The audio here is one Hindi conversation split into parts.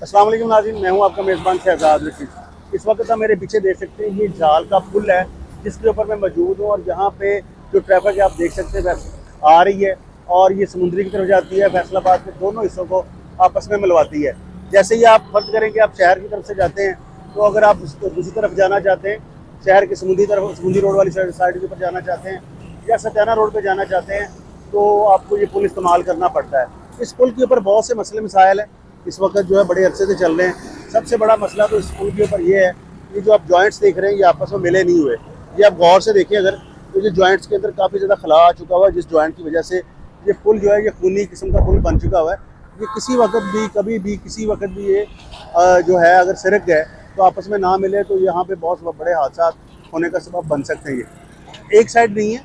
अस्सलाम वालेकुम नाज़रीन, मैं हूं आपका मेज़बान शहजाद रशीद। इस वक्त आप मेरे पीछे देख सकते हैं, ये झाल का पुल है जिसके ऊपर मैं मौजूद हूं। और यहाँ पे जो ट्रैफिक है आप देख सकते हैं आ रही है और ये समुद्री की तरफ जाती है, फैसलाबाद के दोनों हिस्सों को आपस में मिलवाती है। जैसे ही आप फर्ज करें कि आप शहर की तरफ से जाते हैं, तो अगर आप दूसरी तरफ जाना चाहते हैं, शहर के समुद्री रोड वाली साइड के ऊपर जाना चाहते हैं या सत्याना रोड पर जाना चाहते हैं, तो आपको ये पुल इस्तेमाल करना पड़ता है। इस पुल के ऊपर बहुत से मसले मसाइल हैं, इस वक्त जो है बड़े अरसे से चल रहे हैं। सबसे बड़ा मसला तो इस पुल के ऊपर ये है, ये जो आप जॉइंट्स देख रहे हैं ये आपस में मिले नहीं हुए। ये आप गौर से देखिए अगर, तो ये जॉइंट्स के अंदर काफ़ी ज़्यादा खला आ चुका हुआ है, जिस जॉइंट की वजह से ये पुल जो है ये खूनी किस्म का पुल बन चुका हुआ है। ये किसी वक्त भी, कभी भी, किसी वक्त भी ये जो है अगर सिरक गए तो आपस में ना मिले तो यहाँ पे बहुत बड़े हादसा होने का सबब बन सकते हैं। ये एक साइड नहीं है,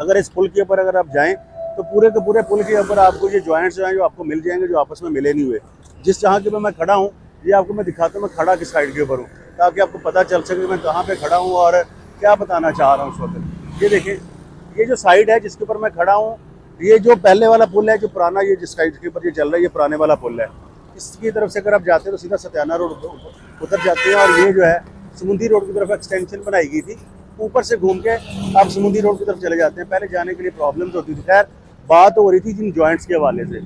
अगर इस पुल के ऊपर अगर आप जाएँ तो पूरे के पूरे पुल के ऊपर आपको ये जॉइंट्स जो हैं जो आपको मिल जाएंगे, जो आपस में मिले नहीं हुए। जिस जहाँ के मैं खड़ा हूँ, ये आपको मैं दिखाता हूँ मैं खड़ा किस साइड के ऊपर हूँ, ताकि आपको पता चल सके मैं कहाँ पे खड़ा हूँ और क्या बताना चाह रहा हूँ इस वक्त। ये देखें, ये जो साइड है जिसके ऊपर मैं खड़ा हूँ, ये जो पहले वाला पुल है, जो पुराना, ये जिस साइड के ऊपर ये चल रहा है, ये पुराने वाला पुल है। इसकी तरफ से अगर आप जाते हैं तो सीधा सत्याना रोड उतर जाते हैं और ये जो है समुद्री रोड की तरफ एक्सटेंशन बनाई गई थी, ऊपर से घूम के आप समुद्री रोड की तरफ चले जाते हैं। पहले जाने के लिए प्रॉब्लम्स होती थी। खैर, बात हो रही थी जिन जॉइंट्स के हवाले से।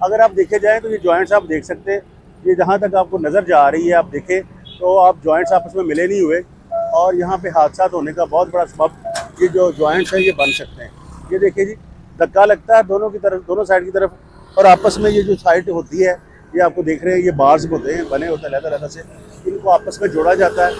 अगर आप देखे जाएँ तो ये जॉइंट्स आप देख सकते हैं, ये जहाँ तक आपको नज़र जा रही है, आप देखें तो आप जॉइंट्स आपस में मिले नहीं हुए और यहाँ पे हादसा होने का बहुत बड़ा सबब ये जो जॉइंट्स हैं ये बन सकते हैं। ये देखिए जी, धक्का लगता है दोनों की तरफ, दोनों साइड की तरफ, और आपस में ये जो साइड होती है, ये आपको देख रहे हैं, ये बार्स होते हैं, बने होते हैं लहदा से, इनको आपस में जोड़ा जाता है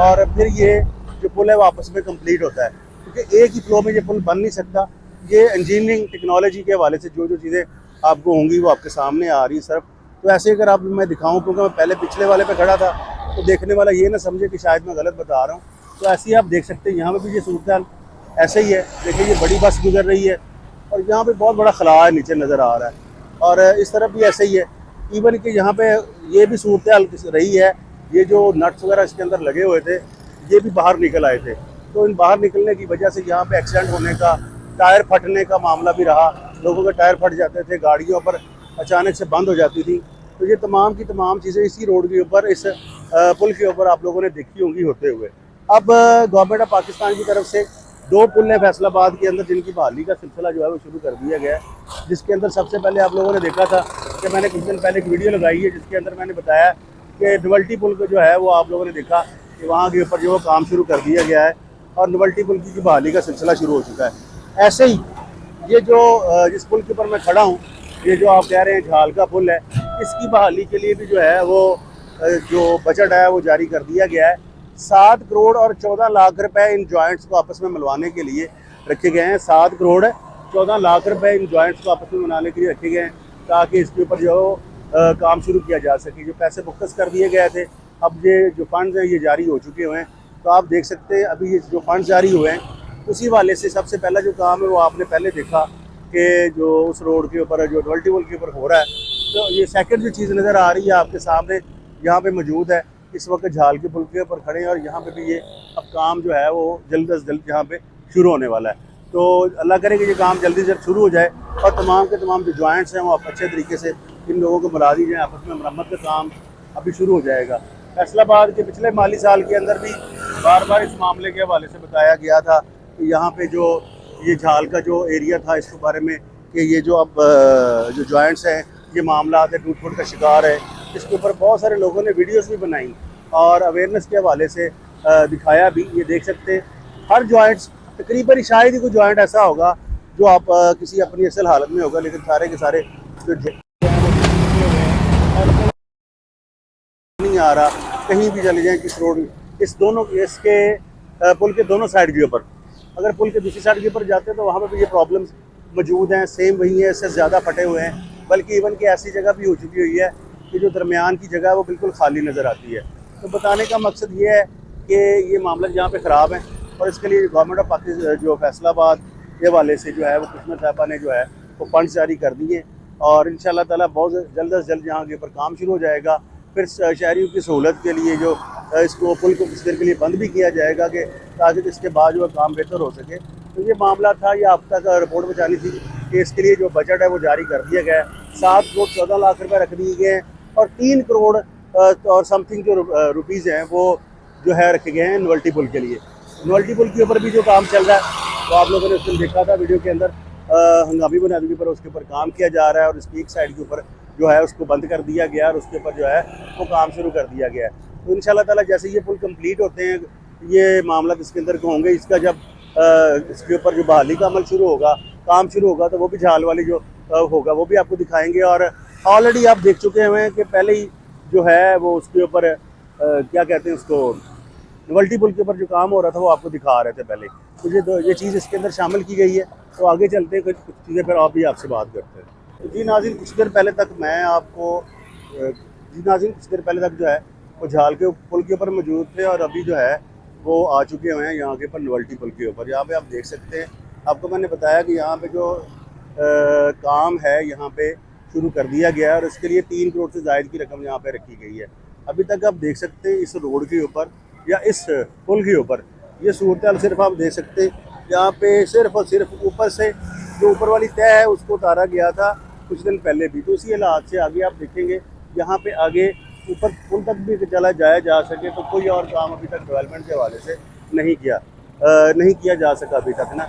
और फिर ये जो पुल है वो आपस में कंप्लीट होता है। क्योंकि एक ही फ्लो में ये पुल बन नहीं सकता। ये इंजीनियरिंग टेक्नोलॉजी के हवाले से जो जो चीज़ें आपको होंगी वो आपके सामने आ रही है सर। तो ऐसे अगर आप मैं दिखाऊं, क्योंकि मैं पहले पिछले वाले पे खड़ा था, तो देखने वाला ये ना समझे कि शायद मैं गलत बता रहा हूँ। तो ऐसे ही आप देख सकते हैं, यहाँ पे भी ये सूरत ऐसे ही है। देखिए, ये बड़ी बस गुजर रही है और यहाँ पे बहुत बड़ा खला है, नीचे नज़र आ रहा है, और इस तरफ भी ऐसे ही है। इवन कि यहाँ पे ये भी सूरत रही है, ये जो नट्स वगैरह इसके अंदर लगे हुए थे ये भी बाहर निकल आए थे। तो इन बाहर निकलने की वजह से यहाँ पे एक्सीडेंट होने का, टायर फटने का मामला भी रहा। लोगों के टायर फट जाते थे, गाड़ियों पर अचानक से बंद हो जाती थी। तो ये तमाम की तमाम चीज़ें इसी रोड के ऊपर, इस पुल के ऊपर आप लोगों ने देखी होंगी होते हुए। अब गवर्नमेंट ऑफ पाकिस्तान की तरफ से दो पुल हैं फैसलाबाद के अंदर, जिनकी बहाली का सिलसिला जो है वो शुरू कर दिया गया है। जिसके अंदर सबसे पहले आप लोगों ने देखा था कि मैंने कुछ दिन पहले एक वीडियो लगाई है, जिसके अंदर मैंने बताया कि नवल्टी पुल को जो है वो आप लोगों ने देखा कि वहाँ के ऊपर जो वो काम शुरू कर दिया गया है और नवल्टी पुल की बहाली का सिलसिला शुरू हो चुका है। ऐसे ही ये जो जिस पुल के ऊपर मैं खड़ा हूँ, ये जो आप कह रहे हैं झाल का पुल है, इसकी बहाली के लिए भी जो है वो जो बजट है वो जारी कर दिया गया है। 7 करोड़ और 14 लाख रुपए इन जॉइंट्स को आपस में मिलवाने के लिए रखे गए हैं। 7 करोड़ 14 लाख रुपए इन जॉइंट्स को आपस में मिलाने के लिए रखे गए हैं, ताकि इसके ऊपर जो काम शुरू किया जा सके। जो पैसे मुख्तस कर दिए गए थे, अब ये जो फंड्स हैं ये जारी हो चुके हुए हैं। तो आप देख सकते हैं अभी ये जो फंड्स जारी हुए हैं, उसी वाले से सबसे पहला जो काम है वो आपने पहले देखा कि जो उस रोड के ऊपर, जो नवल्टी पुल के ऊपर हो रहा है, तो ये सेकंड जो चीज़ नज़र आ रही है आपके सामने यहाँ पे मौजूद है। इस वक्त झाल के पुल के ऊपर खड़े हैं और यहाँ पे भी ये अब काम जो है वो जल्द अज जल्द यहाँ पे शुरू होने वाला है। तो अल्लाह करे कि ये काम जल्दी से शुरू हो जाए और तमाम के तमाम जो जॉइंट्स हैं वो अच्छे तरीके से इन लोगों को मिला दी जाए, आपस में मरम्मत का काम अभी शुरू हो जाएगा। फैसलाबाद के पिछले माली साल के अंदर भी बार बार इस मामले के हवाले से बताया गया था कि यहाँ पे जो ये झाल का जो एरिया था, इसके बारे में कि ये जो अब जो जॉइंट्स हैं ये मामला है, टूट फूट का शिकार है। इसके ऊपर बहुत सारे लोगों ने वीडियोस भी बनाई और अवेयरनेस के हवाले से दिखाया भी। ये देख सकते हैं हर जॉइंट्स तकरीबन, शायद ही कोई जॉइंट ऐसा होगा जो आप किसी अपनी असल हालत में होगा, लेकिन सारे के सारे जो नहीं आ रहा। कहीं भी चले जाएँ किस रोड, इस दोनों इसके पुल के दोनों साइड के ऊपर, अगर पुल के दूसरी साइड के ऊपर जाते हैं तो वहाँ पर भी ये प्रॉब्लम्स मौजूद हैं, सेम वही है, इससे ज़्यादा फटे हुए हैं। बल्कि इवन की ऐसी जगह भी हो चुकी हुई है कि जो दरमियान की जगह है वो बिल्कुल खाली नज़र आती है। तो बताने का मकसद ये है कि ये मामला यहाँ पे ख़राब है और इसके लिए गवर्नमेंट ऑफ पाकिस्तान जो फैसलाबाद के वाले से जो है वो कुशमत साहबा ने जो है वो फंड जारी कर दिए और इंशाअल्लाह ताला बहुत जल्द अज जल्द यहाँ के ऊपर काम शुरू हो जाएगा। फिर शहरियों की सहूलत के लिए जो इसको पुल को कुछ देर के लिए बंद भी किया जाएगा कि ताकि इसके बाद जो काम बेहतर हो सके। तो ये मामला था, ये आप तक रिपोर्ट बचानी थी कि इसके लिए जो बजट है वो जारी कर दिया गया है। 7 करोड़ 14 लाख रुपए रख दिए गए हैं और 3 करोड़ और समथिंग जो रुपीज़ हैं वो जो है रखे गए हैं नोवेल्टी पुल के लिए। नोवेल्टी पुल के ऊपर भी जो काम चल रहा है, तो आप लोगों ने उस दिन देखा था वीडियो के अंदर, हंगामी बुनियादी के ऊपर उसके ऊपर काम किया जा रहा है और उसकी एक साइड के ऊपर जो है उसको बंद कर दिया गया और उसके ऊपर जो है वो काम शुरू कर दिया गया है। तो इंशाल्लाह ताला जैसे ये पुल कंप्लीट होते हैं, ये मामला इसके अंदर होंगे, इसका जब इसके ऊपर जो बहाली का अमल शुरू होगा, काम शुरू होगा, तो वो भी झाल वाली जो होगा वो भी आपको दिखाएंगे। और ऑलरेडी आप देख चुके हैं कि पहले ही जो है वो उसके ऊपर क्या कहते हैं उसको, नोवेल्टी पुल के ऊपर जो काम हो रहा था वो आपको दिखा रहे थे पहले। तो ये चीज़ इसके अंदर शामिल की गई है। तो आगे चलते हैं, कुछ चीज़ें फिर आप भी आपसे बात करते हैं। तो जी नाज़रीन, कुछ देर पहले तक मैं आपको जी नाज़रीन कुछ देर पहले तक जो है वो झाल के पुल के ऊपर मौजूद थे और अभी जो है वो आ चुके हुए हैं यहाँ के ऊपर नोवेल्टी पुल के ऊपर। यहाँ पे आप देख सकते हैं, आपको मैंने बताया कि यहाँ पे जो काम है यहाँ पे शुरू कर दिया गया है और इसके लिए 3 करोड़ से ज़ायद की रकम यहाँ पे रखी गई है। अभी तक आप देख सकते हैं इस रोड के ऊपर या इस पुल के ऊपर ये सूरत सिर्फ आप देख सकते हैं, यहाँ पे सिर्फ और सिर्फ ऊपर से जो ऊपर वाली तय है उसको उतारा गया था कुछ दिन पहले भी। तो इसी हालात से आगे आप देखेंगे यहाँ पे आगे ऊपर पुल तक भी चला जाया जा सके, तो कोई और काम अभी तक डेवलपमेंट के हवाले से नहीं किया जा सका अभी तक ना।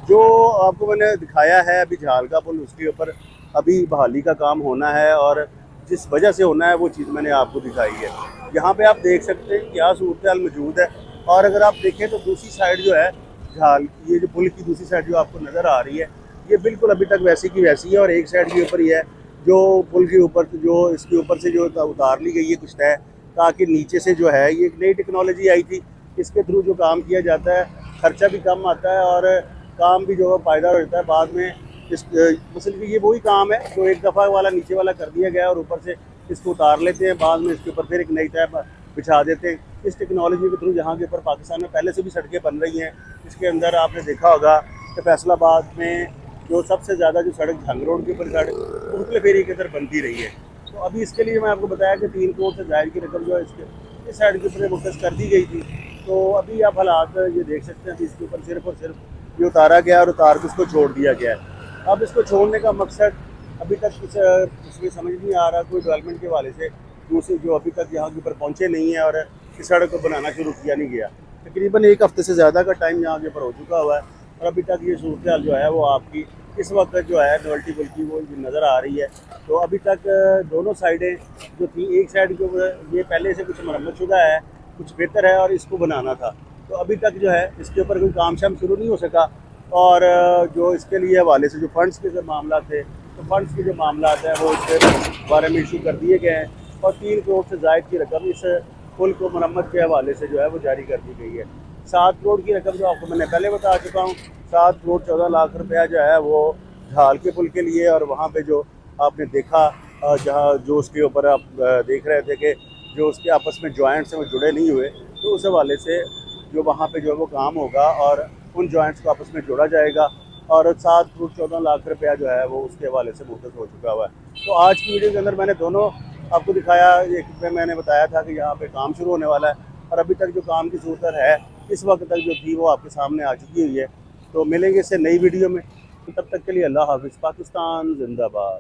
जो आपको मैंने दिखाया है अभी झाल का पुल, उसके ऊपर अभी बहाली का काम होना है और जिस वजह से होना है वो चीज़ मैंने आपको दिखाई है। यहाँ पे आप देख सकते हैं क्या सूरत हाल मौजूद है। और अगर आप देखें तो दूसरी साइड जो है झाल, ये जो पुल की दूसरी साइड जो आपको नज़र आ रही है, ये बिल्कुल अभी तक वैसी की वैसी है और एक साइड के ऊपर ही है जो पुल के ऊपर जो इसके ऊपर से जो उतार ली गई है कुछ है, ताकि नीचे से जो है ये एक नई टेक्नोलॉजी आई थी, इसके थ्रू जो काम किया जाता है खर्चा भी कम आता है और काम भी जो है पायदार होता है बाद में। इस मसल कि ये वही काम है जो एक दफ़ा वाला नीचे वाला कर दिया गया और ऊपर से इसको उतार लेते हैं, बाद में इसके ऊपर फिर एक नई तय बिछा देते हैं। इस टेक्नोलॉजी के थ्रू यहाँ के ऊपर पाकिस्तान में पहले से भी सड़कें बन रही हैं। इसके अंदर आपने देखा होगा कि फैसलाबाद में जो सबसे ज़्यादा जो सड़क झंग रोड के ऊपर सड़क उर्फले फेरी के अंदर बनती रही है। तो अभी इसके लिए मैं आपको बताया कि 3 करोड़ से ज़ायद की रकम जो है इसके इस साइड के ऊपर मुख्तस कर दी गई थी। तो अभी आप हालात ये देख सकते हैं, इसके ऊपर सिर्फ और सिर्फ ये उतारा गया और उतार के उसको छोड़ दिया गया है। अब इसको छोड़ने का मकसद अभी तक इसमें समझ नहीं आ रहा, कोई डेवलपमेंट के हवाले से दूसरी जो अभी तक यहाँ के ऊपर पहुँचे नहीं है और इस सड़क को बनाना शुरू किया नहीं गया। तकरीबन 1 हफ्ते से ज़्यादा का टाइम यहाँ के ऊपर हो चुका हुआ है और अभी तक ये सूरत हाल जो है वो आपकी इस वक्त जो है नोवेल्टी पुल की वो नज़र आ रही है। तो अभी तक दोनों साइडें जो थी, एक साइड के ऊपर ये पहले से कुछ मरम्मत शुदा है, कुछ बेहतर है और इसको बनाना था, तो अभी तक जो है इसके ऊपर कोई काम शाम शुरू नहीं हो सका। और जो इसके लिए हवाले से जो फंड्स के जो मामला थे, तो फंड्स के जो मामला हैं वो इसके बारे में इशू कर दिए गए हैं और 3 करोड़ से ज़ायद की रकम इस पुल को मरम्मत के हवाले से जो है वो जारी कर दी गई है। 7 करोड़ की रकम जो आपको मैंने पहले बता चुका हूँ, 7 करोड़ 14 लाख रुपया जो है वो झाल के पुल के लिए। और वहाँ पे जो आपने देखा जहाँ जो उसके ऊपर आप देख रहे थे कि जो उसके आपस में जॉइंट्स हैं वो जुड़े नहीं हुए, तो उस हवाले से जो वहाँ पे जो है वो काम होगा और उन जॉइंट्स को आपस में जोड़ा जाएगा और 7 करोड़ 14 लाख रुपया जो है वो उसके हवाले से मुख्तस हो चुका हुआ है। तो आज की वीडियो के अंदर मैंने दोनों आपको दिखाया। एक में मैंने बताया था कि यहाँ पे काम शुरू होने वाला है और अभी तक जो काम की सूरत है इस वक्त तक जो थी वो आपके सामने आ चुकी हुई है। तो मिलेंगे इससे नई वीडियो में, तब तक के लिए अल्लाह हाफिज़। पाकिस्तान जिंदाबाद।